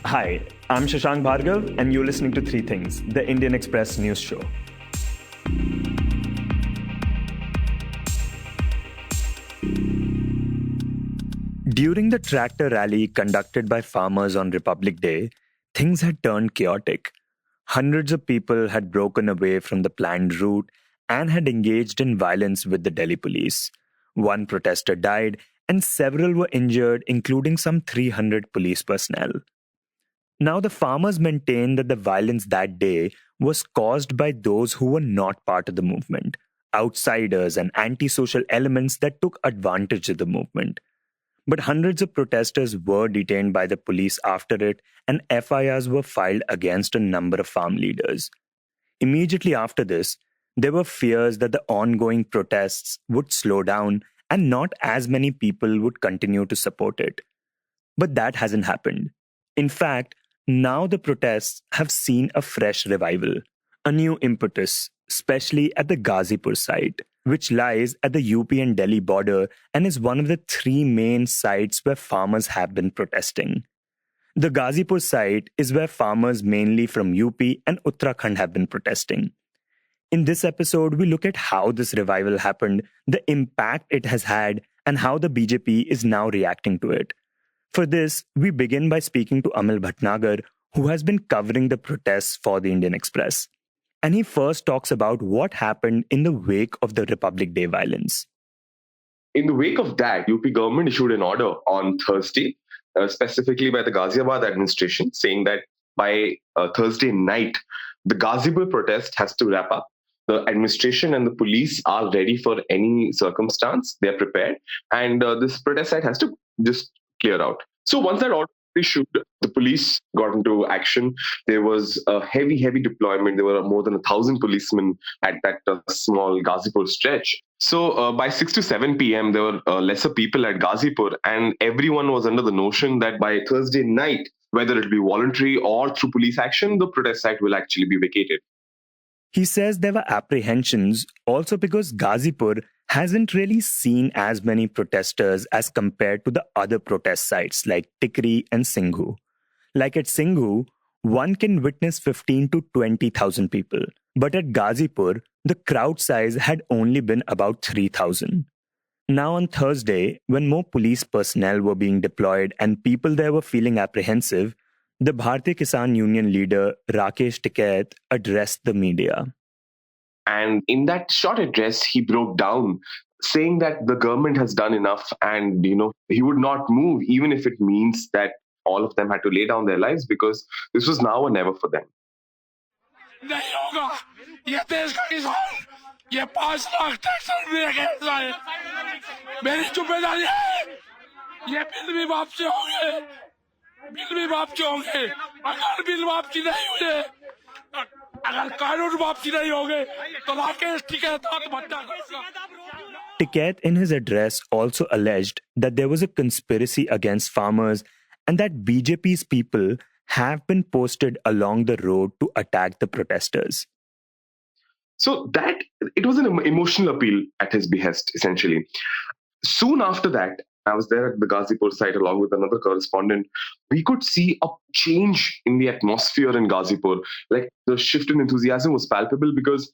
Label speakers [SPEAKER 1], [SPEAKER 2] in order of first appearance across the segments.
[SPEAKER 1] Hi, I'm Shashank Bhargav, and you're listening to Three Things, the Indian Express news show. During the tractor rally conducted by farmers on Republic Day, things had turned chaotic. Hundreds of people had broken away from the planned route and had engaged in violence with the Delhi police. One protester died, and several were injured, including some 300 police personnel. Now, the farmers maintain that the violence that day was caused by those who were not part of the movement, outsiders and antisocial elements that took advantage of the movement. But hundreds of protesters were detained by the police after it, and FIRs were filed against a number of farm leaders. Immediately after this, there were fears that the ongoing protests would slow down and not as many people would continue to support it. But that hasn't happened. In fact, now the protests have seen a fresh revival, a new impetus, especially at the Ghazipur site, which lies at the UP and Delhi border and is one of the three main sites where farmers have been protesting. The Ghazipur site is where farmers mainly from UP and Uttarakhand have been protesting. In this episode, we look at how this revival happened, the impact it has had, and how the BJP is now reacting to it. For this, we begin by speaking to Amil Bhatnagar, who has been covering the protests for the Indian Express. And he first talks about what happened in the wake of the Republic Day violence.
[SPEAKER 2] In the wake of that, UP government issued an order on Thursday, specifically by the Ghaziabad administration, saying that by Thursday night, the Ghazipur protest has to wrap up. The administration and the police are ready for any circumstance. They're prepared. And this protest site has to just clear out. So once that order was issued, the police got into action. There was a heavy deployment. There were more than 1,000 policemen at that small Ghazipur stretch. So by 6 to 7 p.m., there were lesser people at Ghazipur, and everyone was under the notion that by Thursday night, whether it be voluntary or through police action, the protest site will actually be vacated.
[SPEAKER 1] He says there were apprehensions also because Ghazipur hasn't really seen as many protesters as compared to the other protest sites like Tikri and Singhu. Like at Singhu, one can witness 15 to 20,000 people, but at Ghazipur, the crowd size had only been about 3,000. Now on Thursday, when more police personnel were being deployed and people there were feeling apprehensive, the Bharatiya Kisan Union leader Rakesh Tikait addressed the media.
[SPEAKER 2] And in that short address, he broke down, saying that the government has done enough and, he would not move, even if it means that all of them had to lay down their lives, because this was now or never for them.
[SPEAKER 3] नहीं होगा ये देश का किसान ये 5 lakh tax है मेरी जिम्मेदारी है ये बिल भी वापसी होंगे अगर बिल वापसी नहीं हुए अगर कानून वापसी नहीं होंगे तो राकेश टिकैत आत्महत्या करेगा.
[SPEAKER 1] Tikait in his address also alleged that there was a conspiracy against farmers and that BJP's people have been posted along the road to attack the protesters.
[SPEAKER 2] So that it was an emotional appeal at his behest, essentially. Soon after that, I was there at the Ghazipur site along with another correspondent. We could see a change in the atmosphere in Ghazipur. Like the shift in enthusiasm was palpable because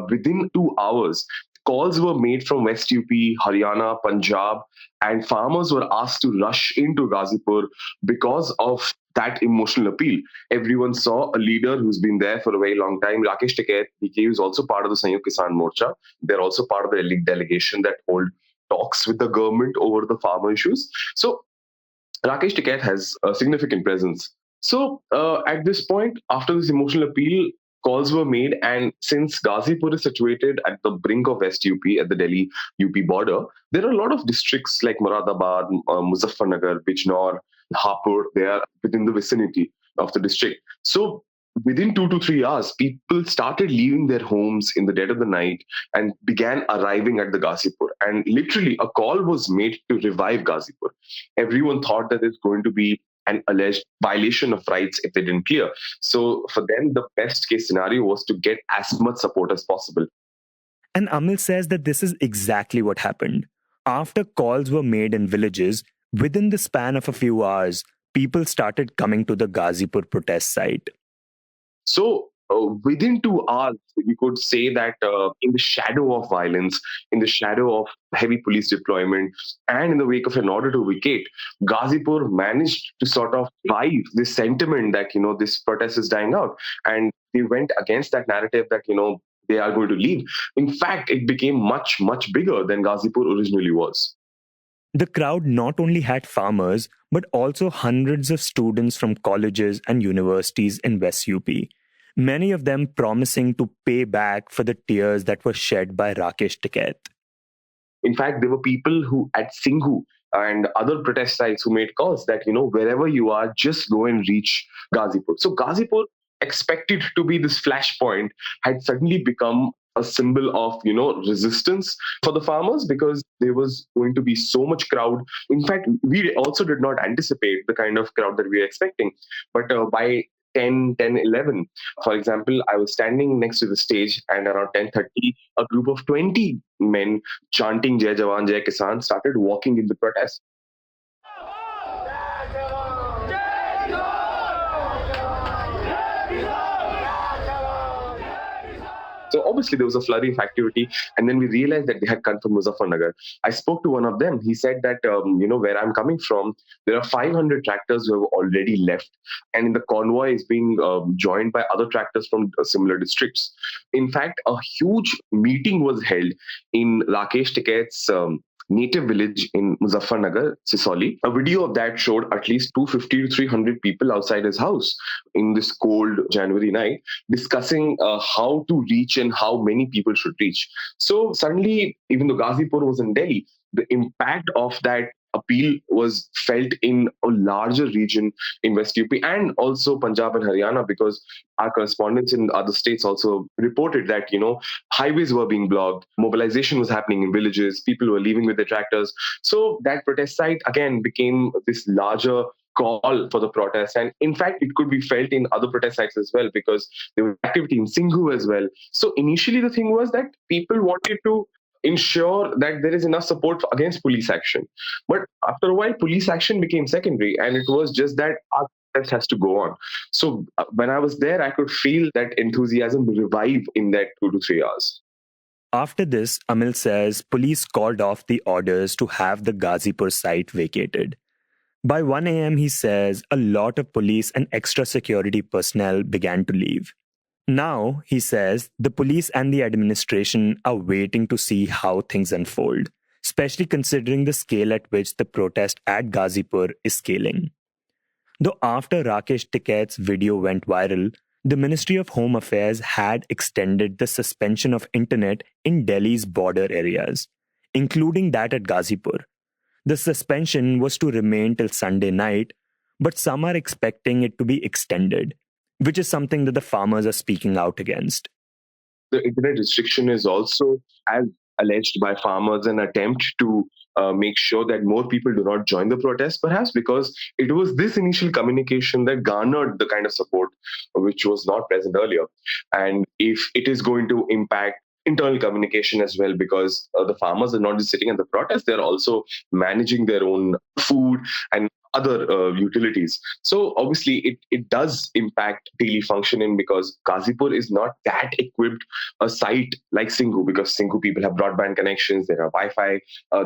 [SPEAKER 2] within 2 hours, calls were made from West UP, Haryana, Punjab, and farmers were asked to rush into Ghazipur because of that emotional appeal. Everyone saw a leader who's been there for a very long time. Rakesh Tikait, he is also part of the Sanyukt Kisan Morcha. They're also part of the elite delegation that hold talks with the government over the farmer issues. So Rakesh Tikait has a significant presence. So at this point, after this emotional appeal, calls were made, and since Ghazipur is situated at the brink of West UP at the Delhi UP border, there are a lot of districts like Moradabad, Muzaffarnagar, Bijnor, Hapur. They are within the vicinity of the district. So within 2 to 3 hours, people started leaving their homes in the dead of the night and began arriving at the Ghazipur. And literally, a call was made to revive Ghazipur. Everyone thought that there's going to be an alleged violation of rights if they didn't clear. So for them, the best case scenario was to get as much support as possible.
[SPEAKER 1] And Amil says that this is exactly what happened. After calls were made in villages, within the span of a few hours, people started coming to the Ghazipur protest site.
[SPEAKER 2] So within 2 hours, we could say that in the shadow of violence, in the shadow of heavy police deployment, and in the wake of an order to vacate, Ghazipur managed to sort of drive this sentiment that this protest is dying out, and they went against that narrative that they are going to leave. In fact, it became much much bigger than Ghazipur originally was.
[SPEAKER 1] The crowd not only had farmers, but also hundreds of students from colleges and universities in West UP, many of them promising to pay back for the tears that were shed by Rakesh Tikait.
[SPEAKER 2] In fact, there were people who at Singhu and other protest sites who made calls that, wherever you are, just go and reach Ghazipur. So Ghazipur, expected to be this flashpoint, had suddenly become a symbol of, resistance for the farmers because there was going to be so much crowd. In fact, we also did not anticipate the kind of crowd that we were expecting. But by 11, for example, I was standing next to the stage, and around 10:30, a group of 20 men chanting Jai Jawan, Jai Kisan started walking in the protest. So obviously there was a flurry of activity, and then we realized that they had come from Muzaffarnagar. I spoke to one of them. He said that where I'm coming from, there are 500 tractors who have already left, and the convoy is being joined by other tractors from similar districts. In fact, a huge meeting was held in Rakesh Tikait's native village in Muzaffarnagar, Sisauli. A video of that showed at least 250 to 300 people outside his house in this cold January night discussing how to reach and how many people should reach. So suddenly, even though Ghazipur was in Delhi, the impact of that appeal was felt in a larger region in West UP and also Punjab and Haryana, because our correspondents in other states also reported that, highways were being blocked, mobilization was happening in villages, people were leaving with their tractors. So that protest site again became this larger call for the protest. And in fact, it could be felt in other protest sites as well, because there was activity in Singhu as well. So initially the thing was that people wanted to ensure that there is enough support against police action. But after a while, police action became secondary, and it was just that our protest has to go on. So when I was there, I could feel that enthusiasm revive in that 2 to 3 hours.
[SPEAKER 1] After this, Amil says police called off the orders to have the Ghazipur site vacated. By 1 a.m., he says, a lot of police and extra security personnel began to leave. Now, he says, the police and the administration are waiting to see how things unfold, especially considering the scale at which the protest at Ghazipur is scaling. Though after Rakesh Tikait's video went viral, the Ministry of Home Affairs had extended the suspension of internet in Delhi's border areas, including that at Ghazipur. The suspension was to remain till Sunday night, but some are expecting it to be extended, which is something that the farmers are speaking out against.
[SPEAKER 2] The internet restriction is also, as alleged by farmers, an attempt to make sure that more people do not join the protest, perhaps because it was this initial communication that garnered the kind of support which was not present earlier. And if it is going to impact internal communication as well, because the farmers are not just sitting at the protest, they're also managing their own food and other utilities. So obviously it does impact daily functioning, because Ghazipur is not that equipped a site like Singhu, because Singhu people have broadband connections, there are Wi-Fi,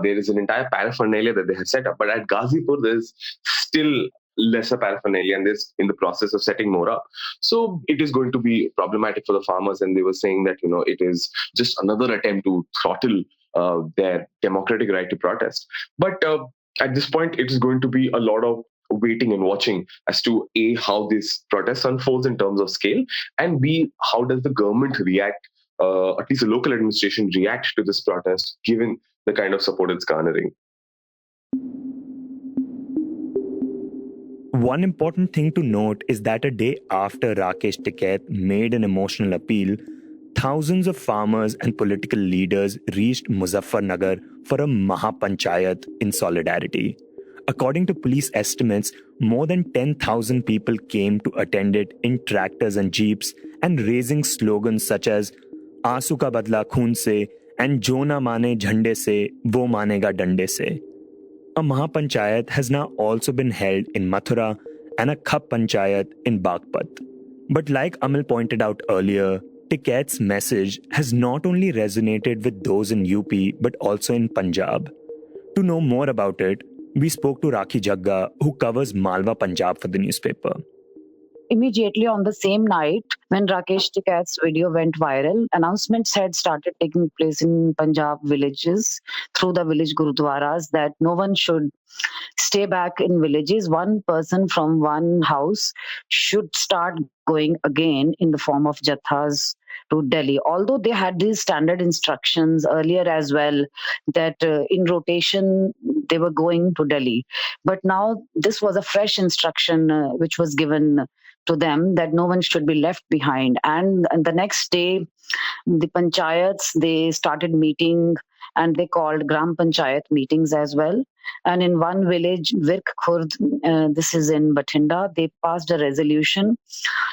[SPEAKER 2] there is an entire paraphernalia that they have set up. But at Ghazipur, there's still lesser paraphernalia, and this in the process of setting more up. So it is going to be problematic for the farmers, and they were saying that it is just another attempt to throttle their democratic right to protest. But at this point, it is going to be a lot of waiting and watching as to A, how this protest unfolds in terms of scale, and B, how does the government react, at least the local administration react to this protest, given the kind of support it's garnering.
[SPEAKER 1] One important thing to note is that a day after Rakesh Tikait made an emotional appeal, thousands of farmers and political leaders reached Muzaffarnagar for a Mahapanchayat in solidarity. According to police estimates, more than 10,000 people came to attend it in tractors and jeeps and raising slogans such as "Aansu ka badla khoon se" and "Jo na mane jhande se, wo manega dande se." a Mahapanchayat has now also been held in Mathura and a Khap Panchayat in Bagpat. But like Amal pointed out earlier, Ticait's message has not only resonated with those in UP but also in Punjab. To know more about it, we spoke to Rakhi Jagga, who covers Malwa Punjab for the newspaper.
[SPEAKER 4] Immediately on the same night, when Rakesh Tikait's video went viral, announcements had started taking place in Punjab villages through the village gurudwaras that no one should stay back in villages. One person from one house should start going again in the form of jathas to Delhi. Although they had these standard instructions earlier as well that in rotation they were going to Delhi. But now this was a fresh instruction which was given to them that no one should be left behind. And the next day, the panchayats, they started meeting and they called Gram Panchayat meetings as well. And in one village, Virk Khurd, this is in Bathinda, they passed a resolution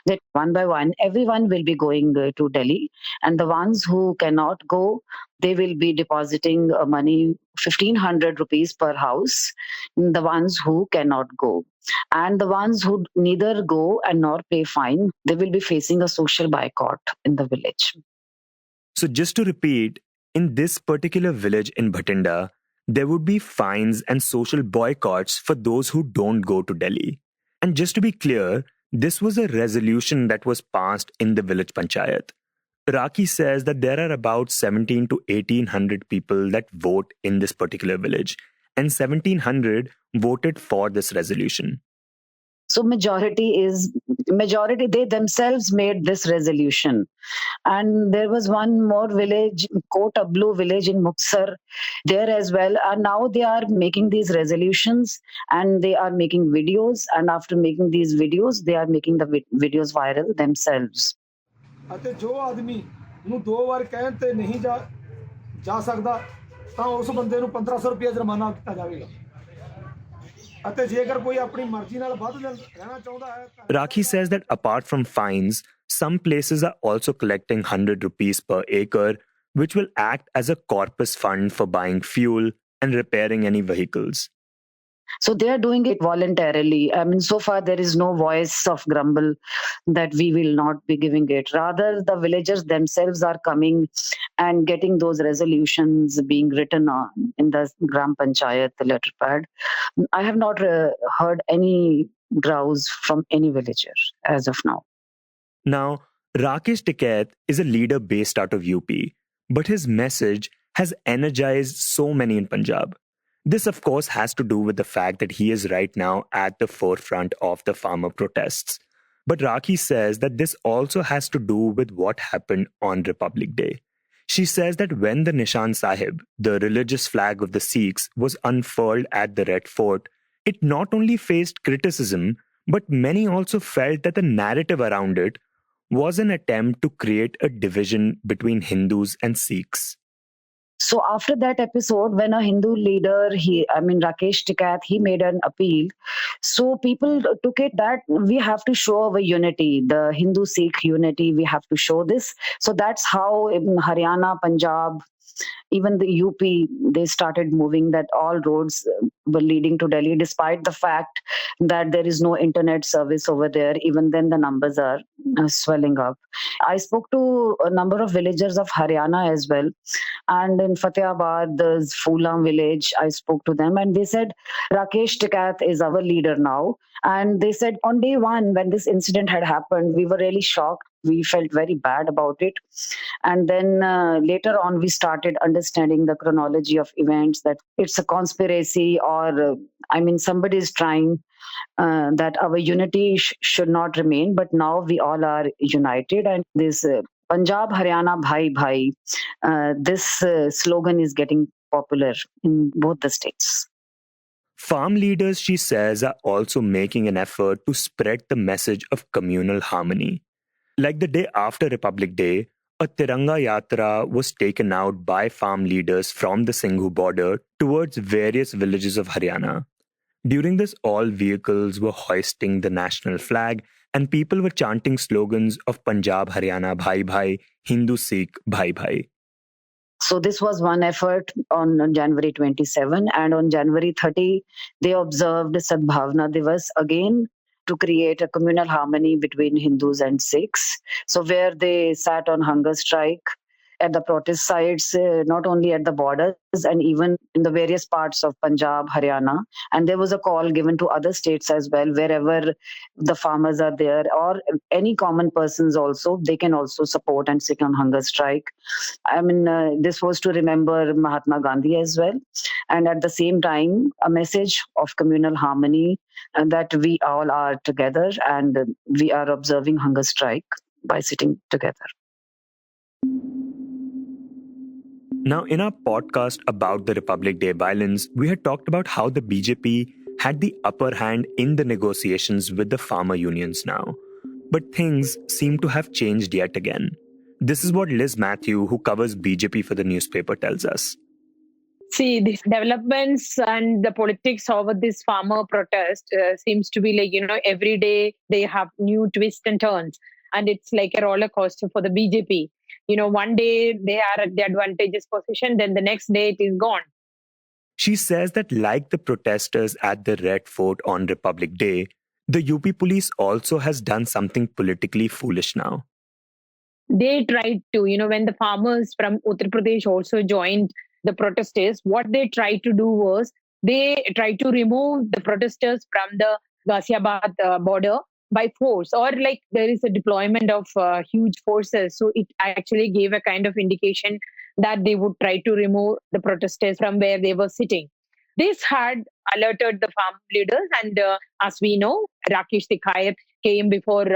[SPEAKER 4] that one by one, everyone will be going to Delhi. And the ones who cannot go, they will be depositing money, 1,500 rupees per house, the ones who cannot go. And the ones who neither go and nor pay fine, they will be facing a social boycott in the village.
[SPEAKER 1] So just to repeat, in this particular village in Bhatinda, there would be fines and social boycotts for those who don't go to Delhi. And just to be clear, this was a resolution that was passed in the village panchayat. Rakhi says that there are about 17 to 1800 people that vote in this particular village, and 1700 voted for this resolution.
[SPEAKER 4] So majority, they themselves made this resolution. And there was one more village, Kotablu village in Muksar, there as well. And now they are making these resolutions and they are making videos. And after making these videos, they are making the videos viral themselves.
[SPEAKER 5] ਅਤੇ ਜੋ ਆਦਮੀ ਨੂੰ 2 ਵਾਰ ਕਹਿਣ ਤੇ ਨਹੀਂ ਜਾ ਸਕਦਾ ਤਾਂ ਉਸ ਬੰਦੇ ਨੂੰ 1500 ਰੁਪਏ ਜੁਰਮਾਨਾ ਕੀਤਾ ਜਾਵੇਗਾ ਅਤੇ ਜੇਕਰ ਕੋਈ ਆਪਣੀ ਮਰਜ਼ੀ ਨਾਲ ਵੱਧ ਰਹਿਣਾ ਚਾਹੁੰਦਾ ਹੈ
[SPEAKER 1] Rakhi says that apart from fines, some places are also collecting 100 rupees per acre, which will act as a corpus fund for buying fuel and repairing any vehicles.
[SPEAKER 4] So they are doing it voluntarily. I mean, so far there is no voice of grumble that we will not be giving it. Rather, the villagers themselves are coming and getting those resolutions being written on in the Gram Panchayat letterpad. I have not heard any grouse from any villager as of now.
[SPEAKER 1] Now, Rakesh Tikait is a leader based out of UP, but his message has energized so many in Punjab. This, of course, has to do with the fact that he is right now at the forefront of the farmer protests. But Rakhi says that this also has to do with what happened on Republic Day. She says that when the Nishan Sahib, the religious flag of the Sikhs, was unfurled at the Red Fort, it not only faced criticism, but many also felt that the narrative around it was an attempt to create a division between Hindus and Sikhs.
[SPEAKER 4] So after that episode, when a Hindu leader, Rakesh Tikait, he made an appeal. So people took it that we have to show our unity, the Hindu-Sikh unity, we have to show this. So that's how in Haryana, Punjab, even the UP, they started moving that all roads were leading to Delhi, despite the fact that there is no internet service over there. Even then the numbers are swelling up. I spoke to a number of villagers of Haryana as well. And in Fatehabad, the Phulam village, I spoke to them and they said, Rakesh Tikait is our leader now. And they said on day one, when this incident had happened, we were really shocked. We felt very bad about it. And then later on, we started understanding the chronology of events, that it's a conspiracy or, somebody is trying that our unity should not remain. But now we all are united. And this Punjab, Haryana, Bhai, Bhai, this slogan is getting popular in both the states.
[SPEAKER 1] Farm leaders, she says, are also making an effort to spread the message of communal harmony. Like the day after Republic Day, a Tiranga Yatra was taken out by farm leaders from the Singhu border towards various villages of Haryana. During this, all vehicles were hoisting the national flag and people were chanting slogans of Punjab, Haryana, Bhai Bhai, Hindu Sikh, Bhai Bhai.
[SPEAKER 4] So this was one effort on January 27, and on January 30, they observed Sadbhavna Divas again to create a communal harmony between Hindus and Sikhs. So where they sat on hunger strike at the protest sites, not only at the borders and even in the various parts of Punjab, Haryana. And there was a call given to other states as well, wherever the farmers are there or any common persons also, they can also support and sit on hunger strike. I mean, this was to remember Mahatma Gandhi as well. And at the same time, a message of communal harmony and that we all are together and we are observing hunger strike by sitting together.
[SPEAKER 1] Now, in our podcast about the Republic Day violence, we had talked about how the BJP had the upper hand in the negotiations with the farmer unions now. But things seem to have changed yet again. This is what Liz Matthew, who covers BJP for the newspaper, tells us.
[SPEAKER 6] See, these developments and the politics over this farmer protest seems to be like, every day they have new twists and turns. And it's like a roller coaster for the BJP. One day they are at the advantageous position, then the next day it is gone.
[SPEAKER 1] She says that like the protesters at the Red Fort on Republic Day, the UP police also has done something politically foolish now.
[SPEAKER 6] They tried to, when the farmers from Uttar Pradesh also joined the protesters, what they tried to do was they tried to remove the protesters from the Ghaziabad border by force, or like there is a deployment of huge forces. So it actually gave a kind of indication that they would try to remove the protesters from where they were sitting. This had alerted the farm leaders, and as we know, Rakesh Tikayat came before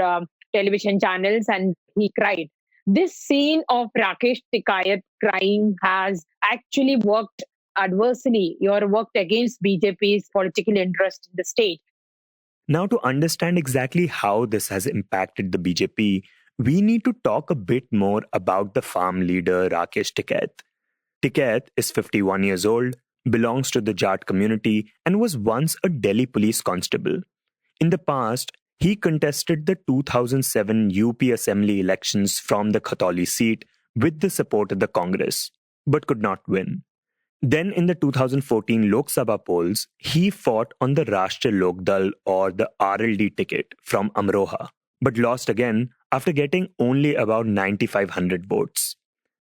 [SPEAKER 6] television channels and he cried. This scene of Rakesh Tikayat crying has actually worked adversely or worked against BJP's political interest in the state.
[SPEAKER 1] Now, to understand exactly how this has impacted the BJP, we need to talk a bit more about the farm leader Rakesh Tikayat. Tikayat is 51 years old, belongs to the Jat community, and was once a Delhi police constable. In the past, he contested the 2007 UP Assembly elections from the Khatoli seat with the support of the Congress, but could not win. Then in the 2014 Lok Sabha polls, he fought on the Rashtriya Lok Dal or the RLD ticket from Amroha, but lost again after getting only about 9,500 votes.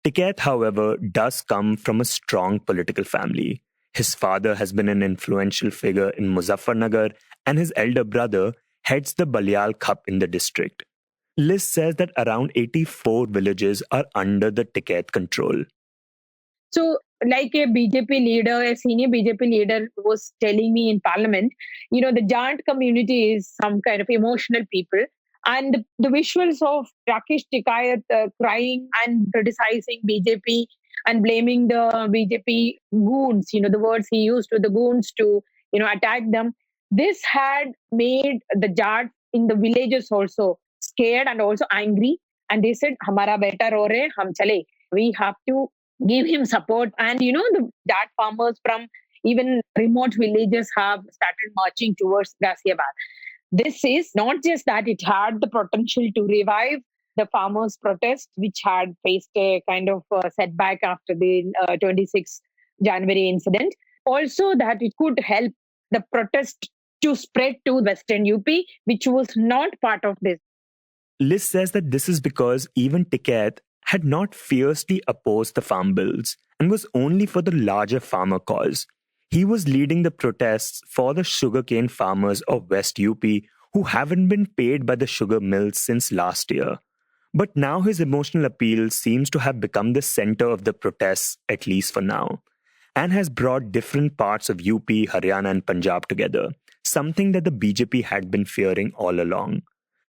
[SPEAKER 1] Tikayat, however, does come from a strong political family. His father has been an influential figure in Muzaffarnagar, and his elder brother heads the Balyal Khup in the district. Liz says that around 84 villages are under the Tikayat control.
[SPEAKER 6] So, like a BJP leader, a senior BJP leader was telling me in parliament, the Jat community is some kind of emotional people. And the visuals of Rakesh Tikayat crying and criticizing BJP and blaming the BJP goons, the words he used to the goons to, attack them. This had made the Jat in the villages also scared and also angry. And they said, Hamara beta ro rahe, hum chale. We have to give him support. And, the Jat farmers from even remote villages have started marching towards Ghaziabad. This is not just that it had the potential to revive the farmers' protest, which had faced a kind of setback after the 26 January incident. Also that it could help the protest to spread to Western UP, which was not part of this.
[SPEAKER 1] Liz says that this is because even Tikayat had not fiercely opposed the farm bills and was only for the larger farmer cause. He was leading the protests for the sugarcane farmers of West UP who haven't been paid by the sugar mills since last year. But now his emotional appeal seems to have become the center of the protests, at least for now, and has brought different parts of UP, Haryana and Punjab together, something that the BJP had been fearing all along.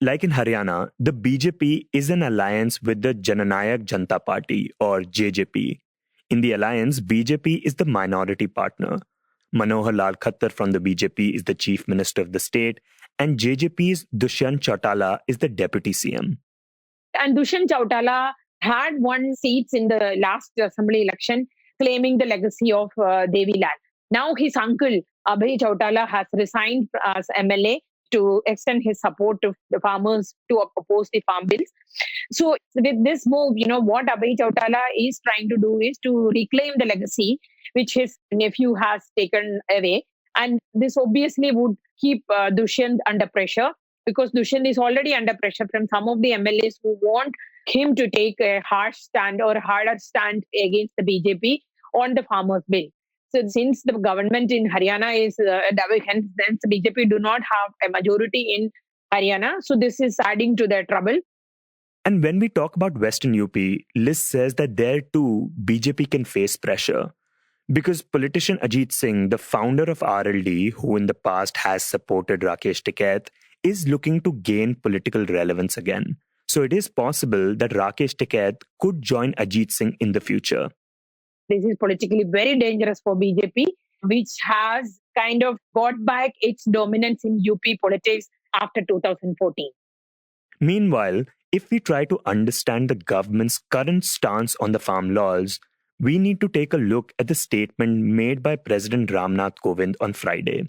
[SPEAKER 1] Like in Haryana, the BJP is an alliance with the Jananayak Janata Party or JJP. In the alliance, BJP is the minority partner. Manohar Lal Khattar from the BJP is the chief minister of the state, and JJP's Dushyant Chautala is the deputy CM.
[SPEAKER 6] And Dushyant Chautala had won seats in the last assembly election, claiming the legacy of Devi Lal. Now his uncle, Abhay Chautala, has resigned as MLA to extend his support to the farmers to oppose the farm bills. So with this move, what Abhay Chautala is trying to do is to reclaim the legacy which his nephew has taken away. And this obviously would keep Dushyant under pressure, because Dushyant is already under pressure from some of the MLAs who want him to take a harsh stand or harder stand against the BJP on the farmers' bill. So since the government in Haryana is, hence the BJP do not have a majority in Haryana, so this is adding to their trouble.
[SPEAKER 1] And when we talk about Western UP, Liz says that there too, BJP can face pressure. Because politician Ajit Singh, the founder of RLD, who in the past has supported Rakesh Tikait, is looking to gain political relevance again. So it is possible that Rakesh Tikait could join Ajit Singh in the future.
[SPEAKER 6] This is politically very dangerous for BJP, which has kind of got back its dominance in UP politics after 2014.
[SPEAKER 1] Meanwhile, if we try to understand the government's current stance on the farm laws, we need to take a look at the statement made by President Ramnath Kovind on Friday.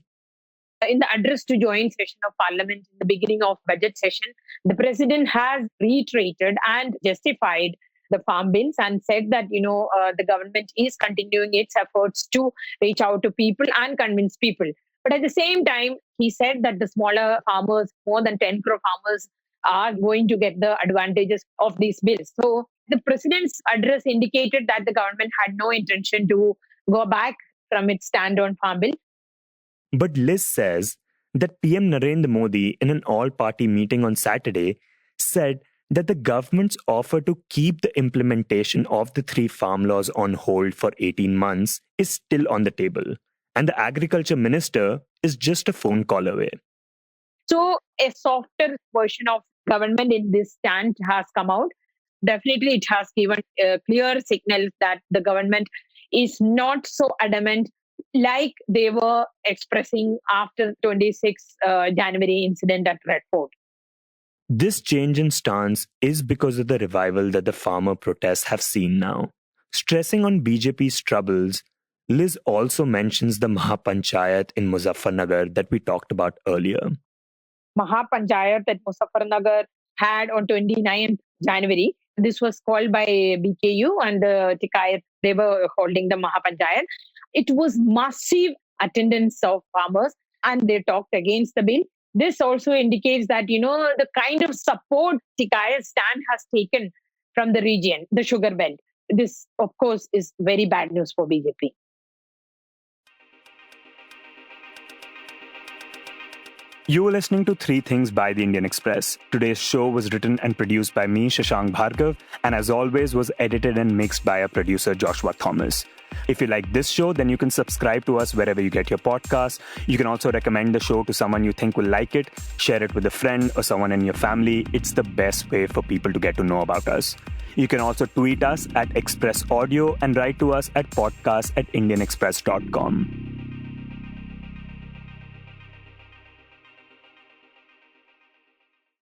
[SPEAKER 6] In the address to joint session of Parliament in the beginning of budget session, the President has reiterated and justified the farm bills and said that, the government is continuing its efforts to reach out to people and convince people. But at the same time, he said that the smaller farmers, more than 10 crore farmers, are going to get the advantages of these bills. So the President's address indicated that the government had no intention to go back from its stand on farm bill.
[SPEAKER 1] But Liz says that PM Narendra Modi, in an all-party meeting on Saturday, said that the government's offer to keep the implementation of the 3 farm laws on hold for 18 months is still on the table. And the agriculture minister is just a phone call away.
[SPEAKER 6] So a softer version of government in this stand has come out. Definitely it has given clear signals that the government is not so adamant like they were expressing after 26 January incident at Red Fort.
[SPEAKER 1] This change in stance is because of the revival that the farmer protests have seen now. Stressing on BJP's troubles, Liz also mentions the Mahapanchayat in Muzaffarnagar that we talked about earlier.
[SPEAKER 6] Mahapanchayat at Muzaffarnagar had on 29th January. This was called by BKU and Tikait. They were holding the Mahapanchayat. It was massive attendance of farmers and they talked against the bill. This also indicates that, the kind of support Tikai's stand has taken from the region, the sugar belt. This, of course, is very bad news for BJP.
[SPEAKER 1] You were listening to 3 Things by The Indian Express. Today's show was written and produced by me, Shashank Bhargav, and as always was edited and mixed by our producer, Joshua Thomas. If you like this show, then you can subscribe to us wherever you get your podcasts. You can also recommend the show to someone you think will like it, share it with a friend or someone in your family. It's the best way for people to get to know about us. You can also tweet us at Express Audio and write to us at podcast@indianexpress.com.